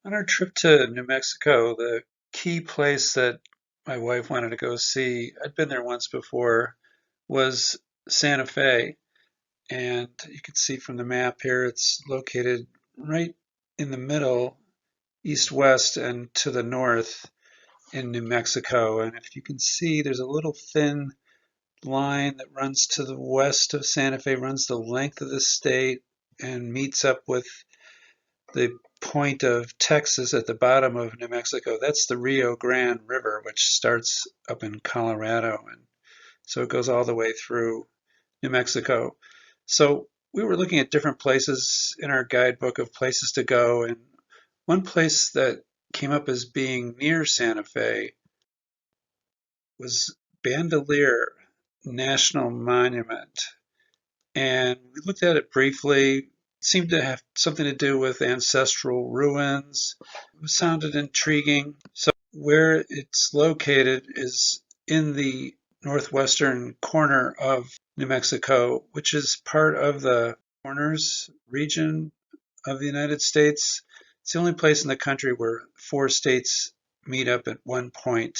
On our trip to New Mexico, the key place that my wife wanted to go see, I'd been there once before, was Santa Fe. And you can see from the map here, it's located right in the middle, east-west and to the north in New Mexico. And if you can see, there's a little thin line that runs to the west of Santa Fe, runs the length of the state and meets up with the point of Texas at the bottom of New Mexico. That's the Rio Grande River, which starts up in Colorado. And so it goes all the way through New Mexico. So we were looking at different places in our guidebook of places to go. And one place that came up as being near Santa Fe was Bandelier National Monument. And we looked at it briefly. It seemed to have something to do with ancestral ruins. It sounded intriguing. So where it's located is in the northwestern corner of New Mexico, which is part of the Corners region of the United States. It's the only place in the country where four states meet up at one point.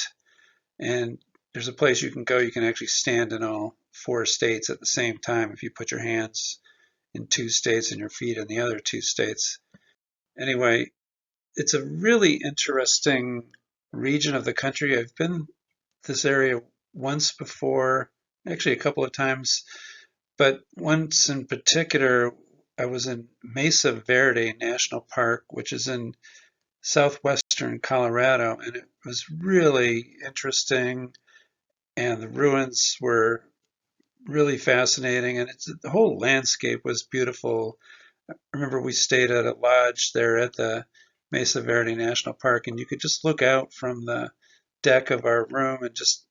And there's a place you can go, you can actually stand in all four states at the same time if you put your hands in two states and your feet in the other two states. Anyway, it's a really interesting region of the country. I've been this area once before, actually a couple of times, but once in particular, I was in Mesa Verde National Park, which is in southwestern Colorado, and it was really interesting, and the ruins were really fascinating, and the whole landscape was beautiful. I remember we stayed at a lodge there at the Mesa Verde National Park, and you could just look out from the deck of our room and just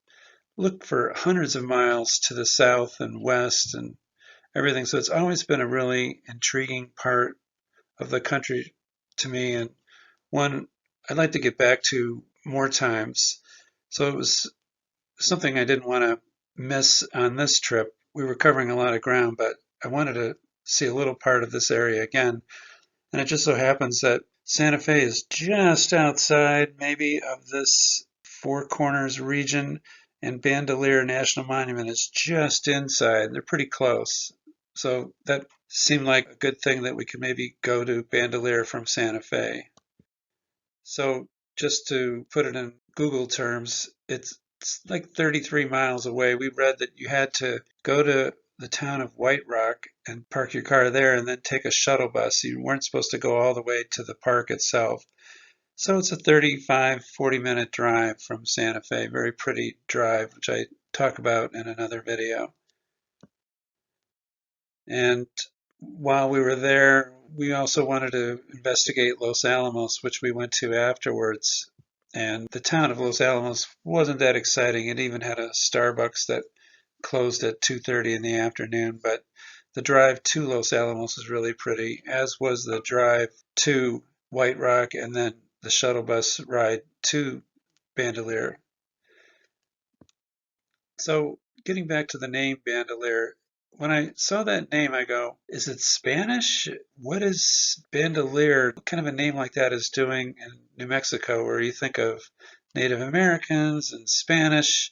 look for hundreds of miles to the south and west and everything. So it's always been a really intriguing part of the country to me, and one I'd like to get back to more times. So it was something I didn't want to miss on this trip. We were covering a lot of ground, but I wanted to see a little part of this area again. And it just so happens that Santa Fe is just outside maybe of this Four Corners region, and Bandelier National Monument is just inside. They're pretty close. So that seemed like a good thing that we could maybe go to Bandelier from Santa Fe. So just to put it in Google terms, it's like 33 miles away. We read that you had to go to the town of White Rock and park your car there and then take a shuttle bus. You weren't supposed to go all the way to the park itself. So it's a 35, 40-minute drive from Santa Fe. Very pretty drive, which I talk about in another video. And while we were there, we also wanted to investigate Los Alamos, which we went to afterwards. And the town of Los Alamos wasn't that exciting. It even had a Starbucks that closed at 2:30 in the afternoon. But the drive to Los Alamos was really pretty, as was the drive to White Rock and then the shuttle bus ride to Bandelier. So getting back to the name Bandelier, when I saw that name, I go, is it Spanish? What is Bandelier? What kind of a name like that is doing in New Mexico, where you think of Native Americans and Spanish?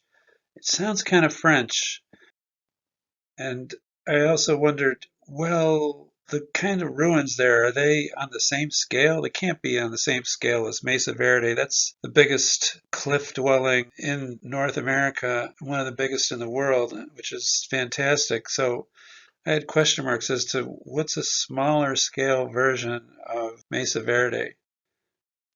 It sounds kind of French. And I also wondered, well, the kind of ruins there, are they on the same scale? They can't be on the same scale as Mesa Verde. That's the biggest cliff dwelling in North America, one of the biggest in the world, which is fantastic. So I had question marks as to what's a smaller scale version of Mesa Verde.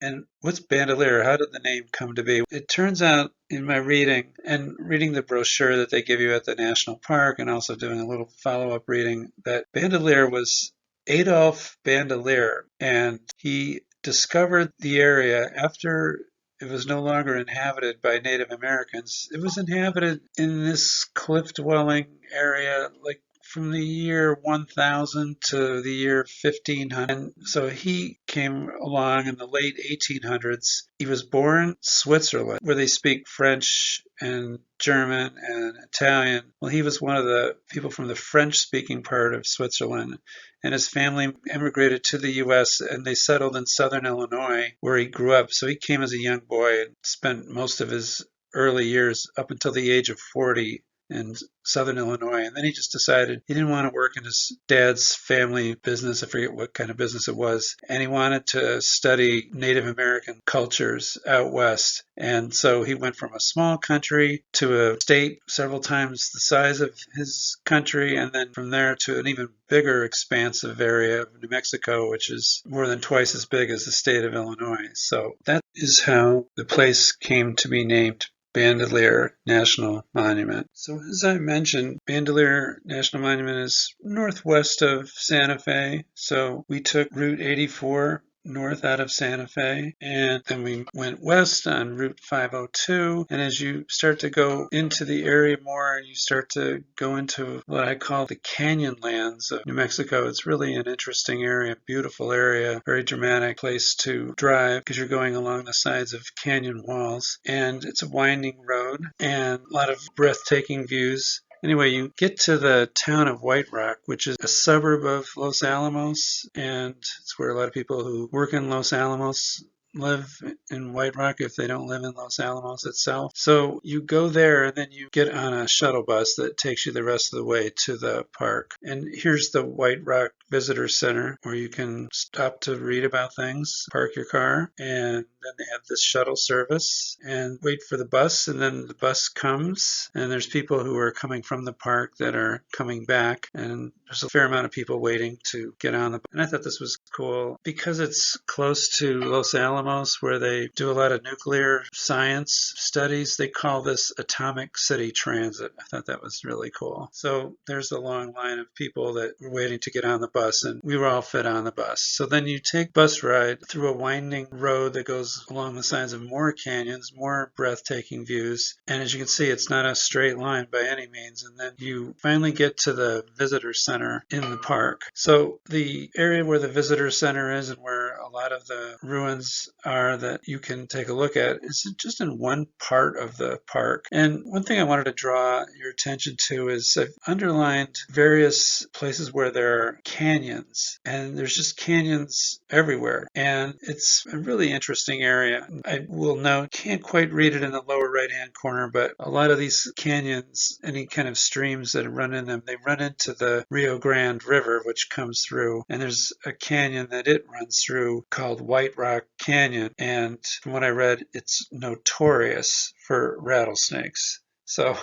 And what's Bandelier? How did the name come to be? It turns out in my reading and reading the brochure that they give you at the national park and also doing a little follow-up reading that Bandelier was Adolphe Bandelier, and he discovered the area after it was no longer inhabited by Native Americans. It was inhabited in this cliff dwelling area like from the year 1000 to the year 1500. And so he came along in the late 1800s. He was born in Switzerland, where they speak French and German and Italian. Well, he was one of the people from the French-speaking part of Switzerland, and his family immigrated to the U.S. and they settled in southern Illinois, where he grew up. So he came as a young boy and spent most of his early years up until the age of 40 in southern Illinois. And then he just decided he didn't want to work in his dad's family business. I forget what kind of business it was. And he wanted to study Native American cultures out west. And so he went from a small country to a state several times the size of his country, and then from there to an even bigger expansive area of New Mexico, which is more than twice as big as the state of Illinois. So that is how the place came to be named Bandelier National Monument. So as I mentioned, Bandelier National Monument is northwest of Santa Fe. So we took Route 84 north out of Santa Fe, and then we went west on Route 502. And as you start to go into the area more, you start to go into what I call the Canyonlands of New Mexico. It's really an interesting area, beautiful area, very dramatic place to drive because you're going along the sides of canyon walls, and it's a winding road and a lot of breathtaking views. Anyway, you get to the town of White Rock, which is a suburb of Los Alamos, and it's where a lot of people who work in Los Alamos live in White Rock if they don't live in Los Alamos itself. So you go there and then you get on a shuttle bus that takes you the rest of the way to the park. And here's the White Rock Visitor Center where you can stop to read about things, park your car, and then they have this shuttle service and wait for the bus, and then the bus comes and there's people who are coming from the park that are coming back, and there's a fair amount of people waiting to get on the bus. And I thought this was cool because it's close to Los Alamos, where they do a lot of nuclear science studies. They call this Atomic City Transit. I thought that was really cool. So there's a long line of people that were waiting to get on the bus, and we were all fit on the bus. So then you take bus ride through a winding road that goes along the sides of more canyons, more breathtaking views. And as you can see, it's not a straight line by any means. And then you finally get to the visitor center in the park. So the area where the visitor center is and where a lot of the ruins are that you can take a look at is just in one part of the park. And one thing I wanted to draw your attention to is I've underlined various places where there are canyons, and there's just canyons everywhere. And it's a really interesting area. I will note, can't quite read it in the lower right-hand corner, but a lot of these canyons, any kind of streams that run in them, they run into the Rio Grande River, which comes through, and there's a canyon that it runs through called White Rock Canyon, and from what I read, it's notorious for rattlesnakes. So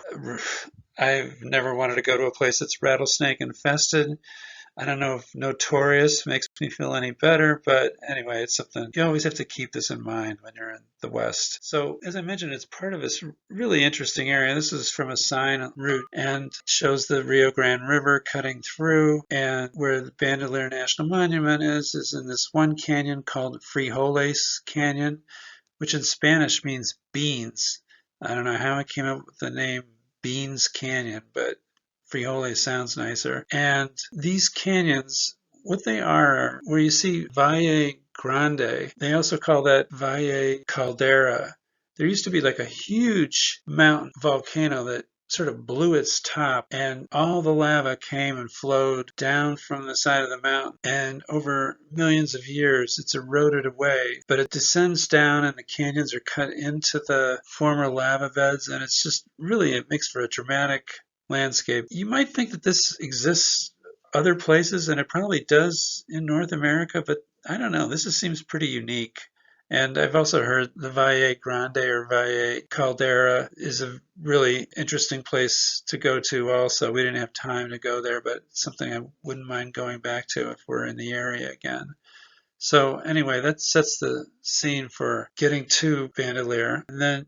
I've never wanted to go to a place that's rattlesnake infested. I don't know if notorious makes me feel any better, but anyway, it's something you always have to keep this in mind when you're in the West. So as I mentioned, it's part of this really interesting area. This is from a sign route and shows the Rio Grande River cutting through, and where the Bandelier National Monument is in this one canyon called Frijoles Canyon, which in Spanish means beans. I don't know how I came up with the name Beans Canyon, but Frijoles sounds nicer. And these canyons, what they are, where you see Valle Grande, they also call that Valle Caldera. There used to be like a huge mountain volcano that sort of blew its top, and all the lava came and flowed down from the side of the mountain, and over millions of years it's eroded away, but it descends down and the canyons are cut into the former lava beds, and it's just really, it makes for a dramatic landscape. You might think that this exists other places, and it probably does in North America, but I don't know, this just seems pretty unique. And I've also heard the Valle Grande or Valle Caldera is a really interesting place to go to also. We didn't have time to go there, but it's something I wouldn't mind going back to if we're in the area again. So anyway, that sets the scene for getting to Bandelier. And then,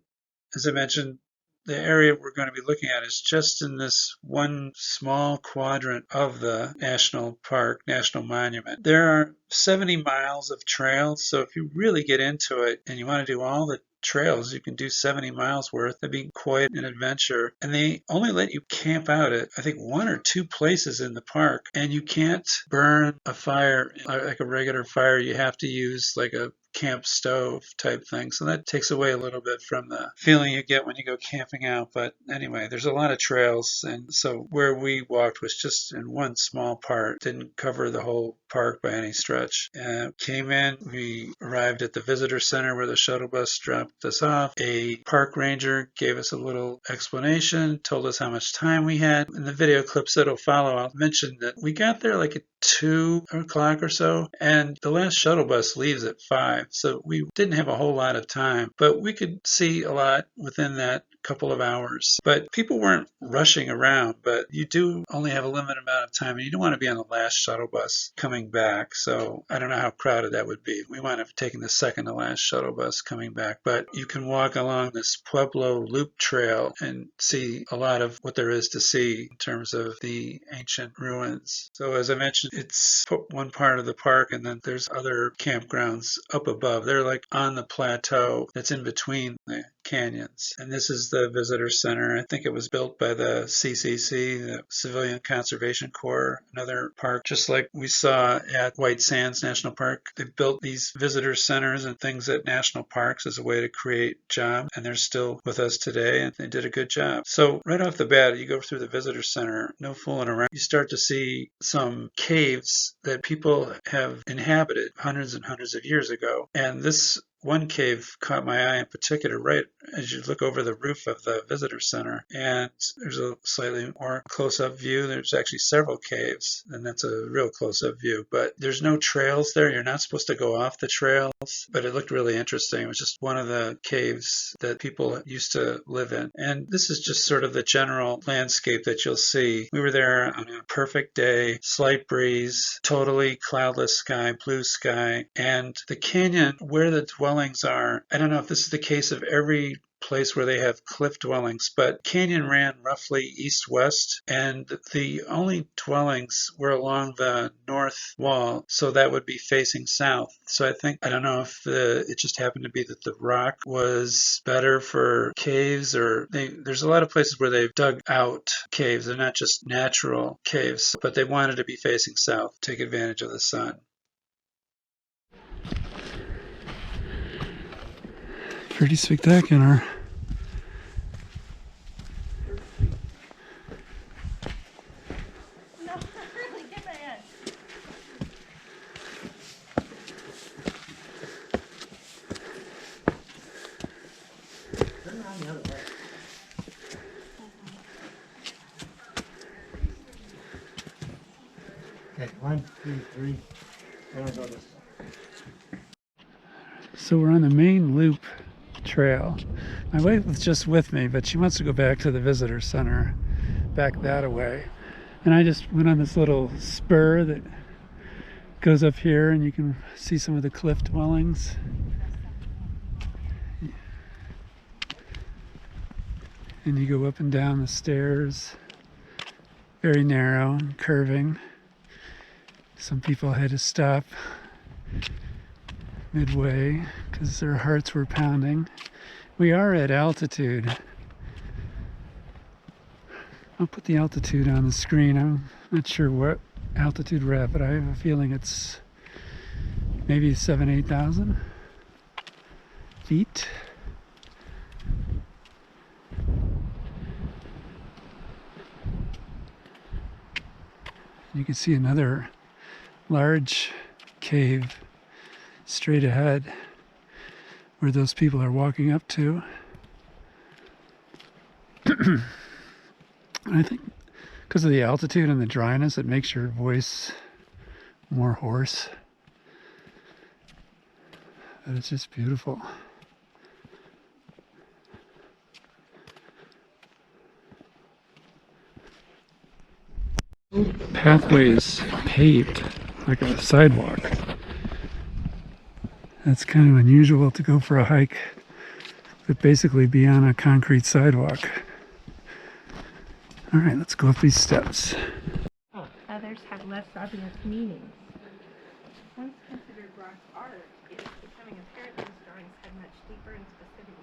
as I mentioned, the area we're going to be looking at is just in this one small quadrant of the national park, national monument. There are 70 miles of trails, so if you really get into it and you want to do all the trails. You can do 70 miles worth. It'd be quite an adventure. And they only let you camp out at, I think, 1 or 2 places in the park. And you can't burn a fire like a regular fire. You have to use like a camp stove type thing. So that takes away a little bit from the feeling you get when you go camping out. But anyway, there's a lot of trails. And so where we walked was just in one small part, didn't cover the whole park by any stretch. Came in, we arrived at the visitor center where the shuttle bus dropped us off. A park ranger gave us a little explanation, told us how much time we had. In the video clips that'll follow, I'll mention that we got there like at 2 o'clock or so, and the last shuttle bus leaves at 5, so we didn't have a whole lot of time, but we could see a lot within that couple of hours. But people weren't rushing around, but you do only have a limited amount of time, and you don't want to be on the last shuttle bus coming back, so I don't know how crowded that would be. We might have taken the second to last shuttle bus coming back, but you can walk along this Pueblo Loop Trail and see a lot of what there is to see in terms of the ancient ruins. So as I mentioned, it's one part of the park, and then there's other campgrounds up above. They're like on the plateau that's in between the canyons. And this is the visitor center. I think it was built by the CCC, the Civilian Conservation Corps, another park, just like we saw at White Sands National Park. They built these visitor centers and things at national parks as a way to create jobs, and they're still with us today, and they did a good job. So right off the bat, you go through the visitor center, no fooling around. You start to see some caves that people have inhabited hundreds and hundreds of years ago. And this one cave caught my eye in particular right as you look over the roof of the visitor center, and there's a slightly more close-up view. There's actually several caves, and that's a real close-up view, but there's no trails there. You're not supposed to go off the trails, but it looked really interesting. It was just one of the caves that people used to live in, and this is just sort of the general landscape that you'll see. We were there on a perfect day, slight breeze, totally cloudless sky, blue sky, and the canyon where the dwellings are, I don't know if this is the case of every place where they have cliff dwellings, but canyon ran roughly east-west, and the only dwellings were along the north wall, so that would be facing south. So I don't know if it just happened to be that the rock was better for caves, or there's a lot of places where they've dug out caves. They're not just natural caves, but they wanted to be facing south, take advantage of the sun. Pretty spectacular. No, really, get my hand. Turn around the other way. Okay, 1, 2, 3. I'm gonna go this way. So we're on the main loop trail. My wife was just with me, but she wants to go back to the visitor center, back that way. And I just went on this little spur that goes up here, and you can see some of the cliff dwellings. And you go up and down the stairs, very narrow and curving. Some people had to stop midway because their hearts were pounding. We are at altitude. I'll put the altitude on the screen. I'm not sure what altitude we're at, but I have a feeling it's maybe 8,000 feet. You can see another large cave straight ahead where those people are walking up to. I think because of the altitude and the dryness, it makes your voice more hoarse. But it's just beautiful. Pathway is paved like a sidewalk. That's kind of unusual to go for a hike, but basically be on a concrete sidewalk. All right, let's go up these steps. Others have less obvious meanings. Once considered rock art, it is becoming apparent these drawings had much deeper and specific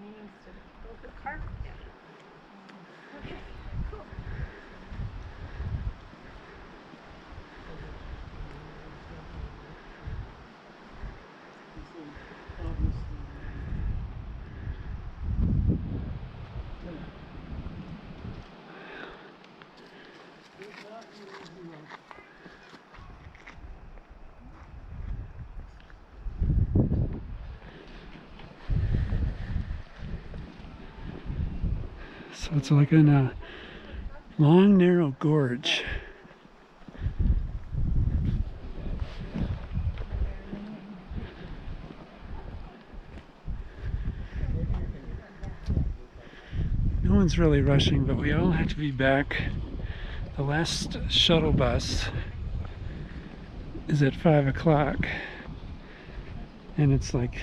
So it's like in a long, narrow gorge. No one's really rushing, but we all have to be back. The last shuttle bus is at 5 o'clock, and it's like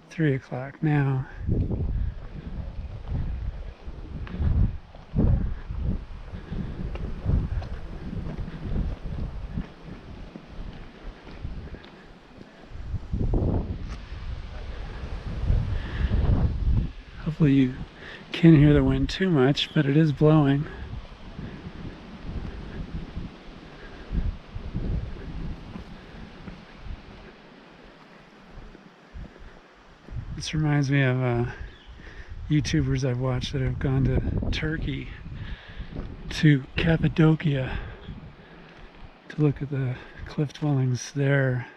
3 o'clock now. Hopefully you can't hear the wind too much, but it is blowing. This reminds me of YouTubers I've watched that have gone to Turkey, to Cappadocia, to look at the cliff dwellings there.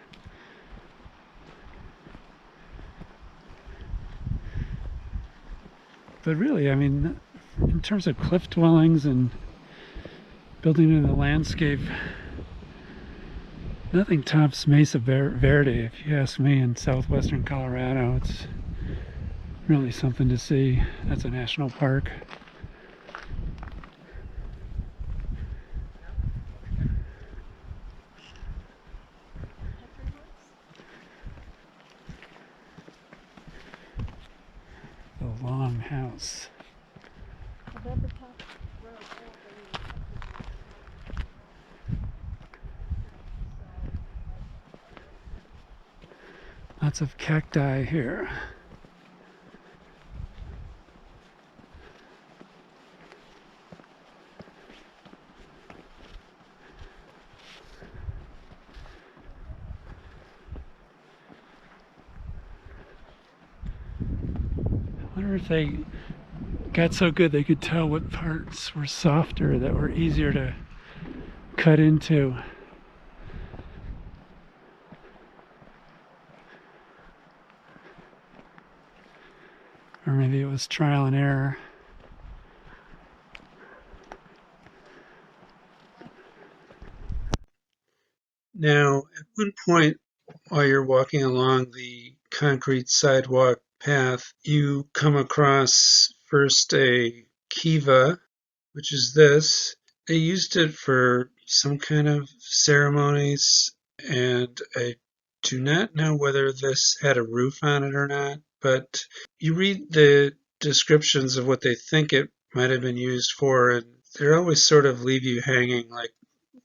But really, I mean, in terms of cliff dwellings and building in the landscape, nothing tops Mesa Verde, if you ask me, in southwestern Colorado. It's really something to see. That's a national park. The Long House. Lots of cacti here. I wonder if they got so good they could tell what parts were softer, that were easier to cut into. Or maybe it was trial and error. Now, at one point, while you're walking along the concrete sidewalk path, you come across first a kiva, which is this. They used it for some kind of ceremonies, and I do not know whether this had a roof on it or not, but you read the descriptions of what they think it might have been used for, and they always sort of leave you hanging, like,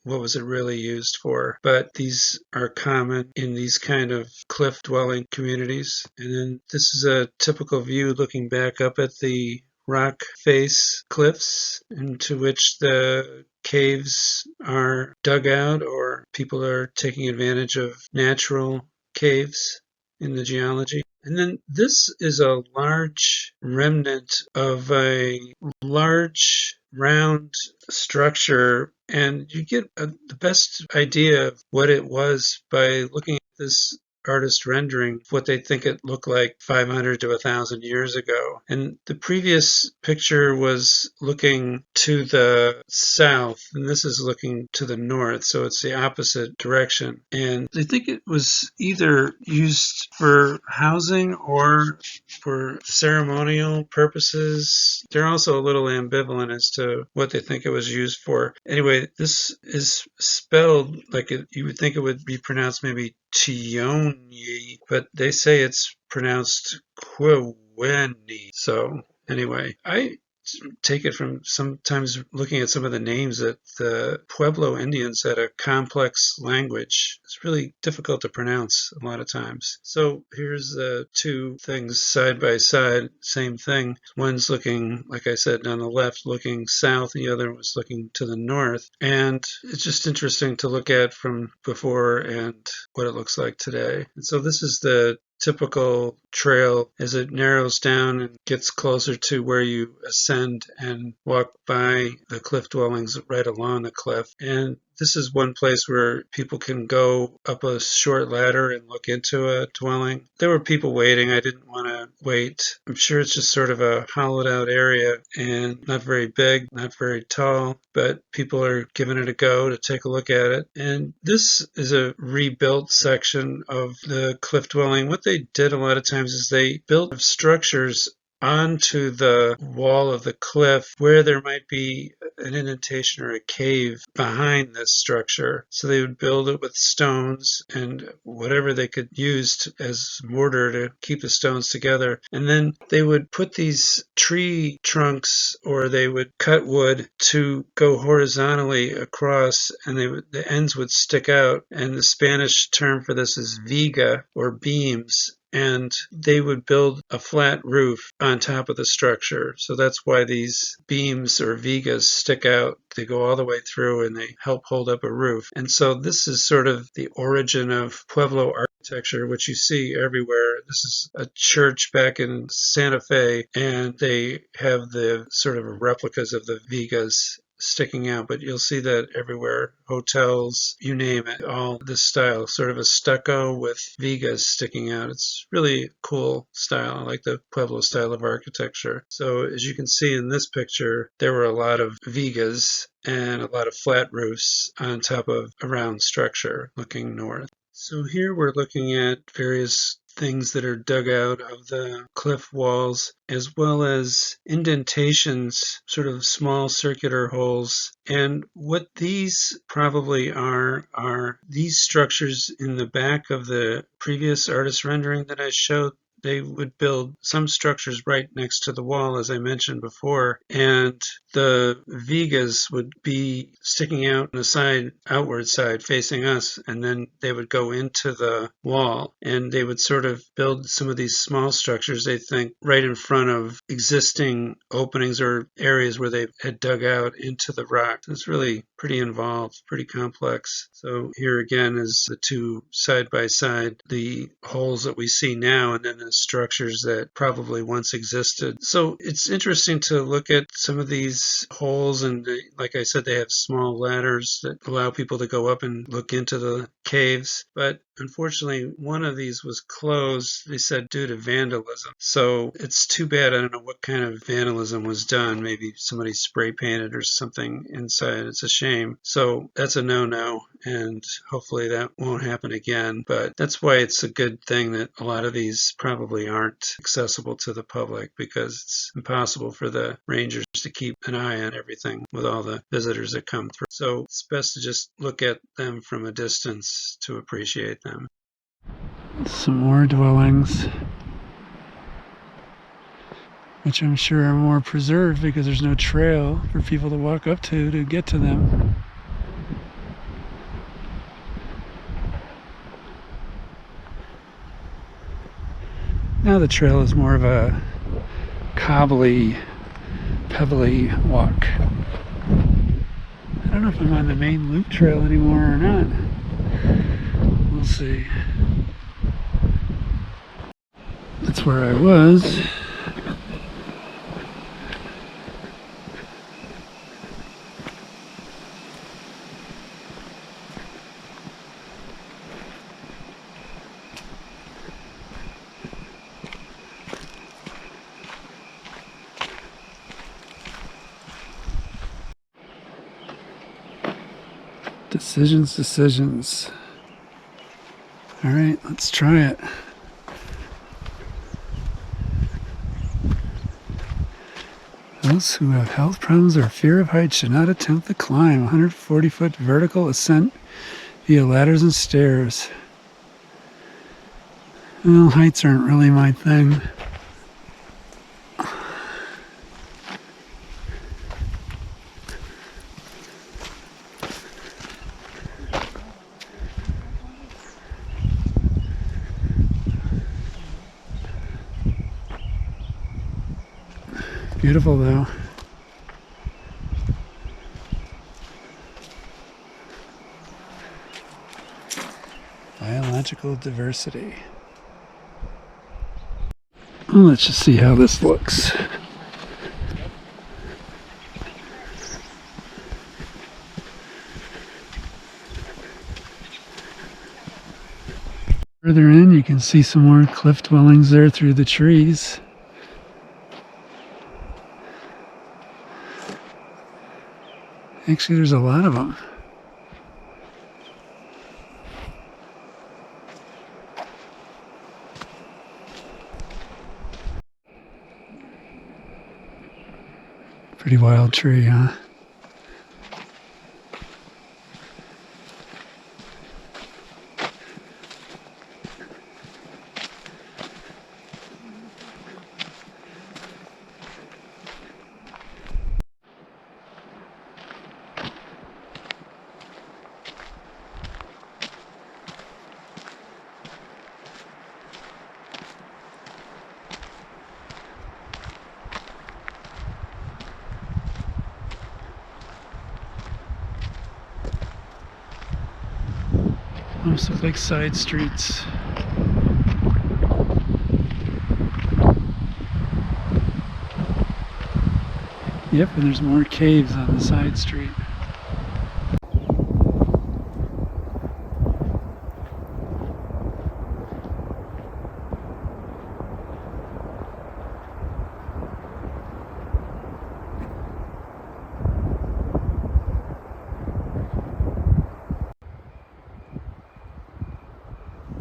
what was it really used for? But these are common in these kind of cliff dwelling communities. And then this is a typical view looking back up at the rock face cliffs into which the caves are dug out, or people are taking advantage of natural caves in the geology. And then this is a large remnant of a large round structure, and you get the best idea of what it was by looking at this artist rendering, what they think it looked like 500 to 1,000 years ago. And the previous picture was looking to the south, and this is looking to the north, so it's the opposite direction. And they think it was either used for housing or for ceremonial purposes. They're also a little ambivalent as to what they think it was used for. Anyway, this is spelled like you would think it would be pronounced maybe Chionyi, but they say it's pronounced Kweweni. So anyway, I take it from sometimes looking at some of the names that the Pueblo Indians had a complex language. It's really difficult to pronounce a lot of times. So here's the two things side by side, same thing. One's looking, like I said, on the left, looking south, and the other was looking to the north. And it's just interesting to look at from before and what it looks like today. And so this is the typical trail as it narrows down and gets closer to where you ascend and walk by the cliff dwellings right along the cliff. And this is one place where people can go up a short ladder and look into a dwelling. There were people waiting. I didn't want to wait. I'm sure it's just sort of a hollowed out area and not very big, not very tall, but people are giving it a go to take a look at it. And this is a rebuilt section of the cliff dwelling. What they did a lot of times is they built structures onto the wall of the cliff where there might be an indentation or a cave behind this structure. So they would build it with stones and whatever they could use as mortar to keep the stones together. And then they would put these tree trunks, or they would cut wood to go horizontally across, and the ends would stick out. And the Spanish term for this is viga, or beams. And they would build a flat roof on top of the structure. So that's why these beams or vigas stick out. They go all the way through and they help hold up a roof. And so this is sort of the origin of Pueblo architecture, which you see everywhere. This is a church back in Santa Fe, and they have the sort of replicas of the vigas sticking out, but you'll see that everywhere. Hotels, you name it, all this style, sort of a stucco with vigas sticking out. It's really a cool style. I like the Pueblo style of architecture. So as you can see in this picture, there were a lot of vigas and a lot of flat roofs on top of a round structure looking north. So here we're looking at various things that are dug out of the cliff walls, as well as indentations, sort of small circular holes. And what these probably are these structures in the back of the previous artist rendering that I showed. They would build some structures right next to the wall, as I mentioned before, and the vigas would be sticking out on the side, outward side, facing us, and then they would go into the wall, and they would sort of build some of these small structures, they think, right in front of existing openings or areas where they had dug out into the rock. It's really pretty involved, pretty complex. So here again is the two side by side, the holes that we see now, and then the structures that probably once existed. So it's interesting to look at some of these holes, and like I said, they have small ladders that allow people to go up and look into the caves. But unfortunately, one of these was closed, they said, due to vandalism. So it's too bad. I don't know what kind of vandalism was done. Maybe somebody spray painted or something inside. It's a shame. So that's a no-no, and hopefully that won't happen again. But that's why it's a good thing that a lot of these probably aren't accessible to the public, because it's impossible for the rangers to keep an eye on everything with all the visitors that come through. So it's best to just look at them from a distance to appreciate them. Some more dwellings, which I'm sure are more preserved because there's no trail for people to walk up to get to them. Now the trail is more of a cobbly, pebbly walk. I don't know if I'm on the main loop trail anymore or not. We'll see. That's where I was. Decisions. All right, let's try it. Those who have health problems or fear of heights should not attempt the climb. 140-foot vertical ascent via ladders and stairs. Well, heights aren't really my thing. Beautiful though. Biological diversity. Well, let's just see how this looks. Further in, you can see some more cliff dwellings there through the trees. Actually, there's a lot of them. Pretty wild tree, huh? Almost look like side streets. Yep, and there's more caves on the side street.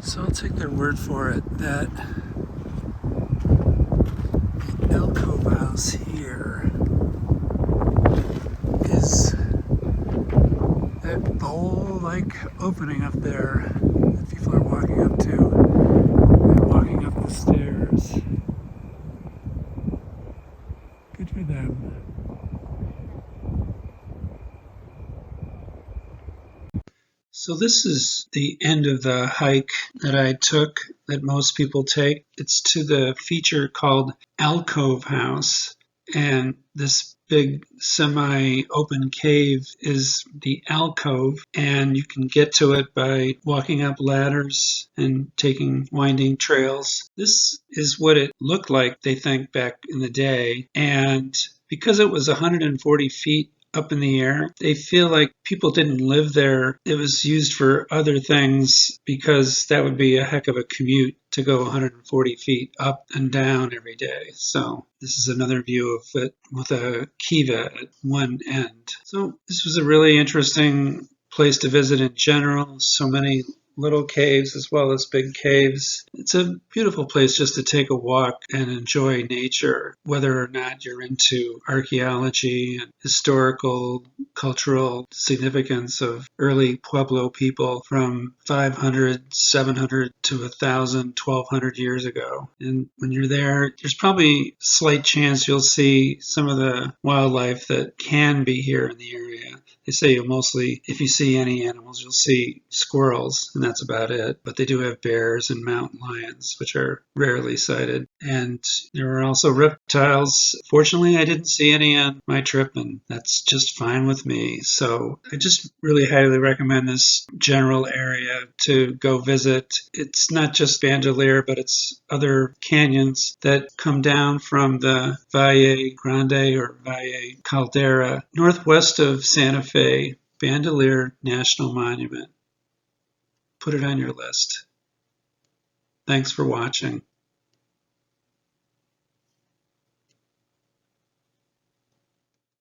So I'll take their word for it that the alcove house here is that bowl-like opening up there that people are walking up to and walking up the stairs. Good for them. So this is the end of the hike that I took, that most people take. It's to the feature called Alcove House, and this big semi-open cave is the alcove, and you can get to it by walking up ladders and taking winding trails. This is what it looked like, they think, back in the day, and because it was 140 feet up in the air, they feel like people didn't live there. It was used for other things because that would be a heck of a commute to go 140 feet up and down every day. So this is another view of it with a kiva at one end. So this was a really interesting place to visit in general. So many little caves as well as big caves. It's a beautiful place just to take a walk and enjoy nature, whether or not you're into archaeology and historical, cultural significance of early Pueblo people from 500, 700 to 1,000, 1,200 years ago. And when you're there, there's probably slight chance you'll see some of the wildlife that can be here in the area. They say you'll mostly, if you see any animals, you'll see squirrels, and that's about it. But they do have bears and mountain lions, which are rarely sighted. And there are also reptiles. Fortunately, I didn't see any on my trip, and that's just fine with me. So I just really highly recommend this general area to go visit. It's not just Bandelier, but it's other canyons that come down from the Valle Grande or Valle Caldera, northwest of Santa Fe. Bandelier National Monument. Put it on your list. Thanks for watching.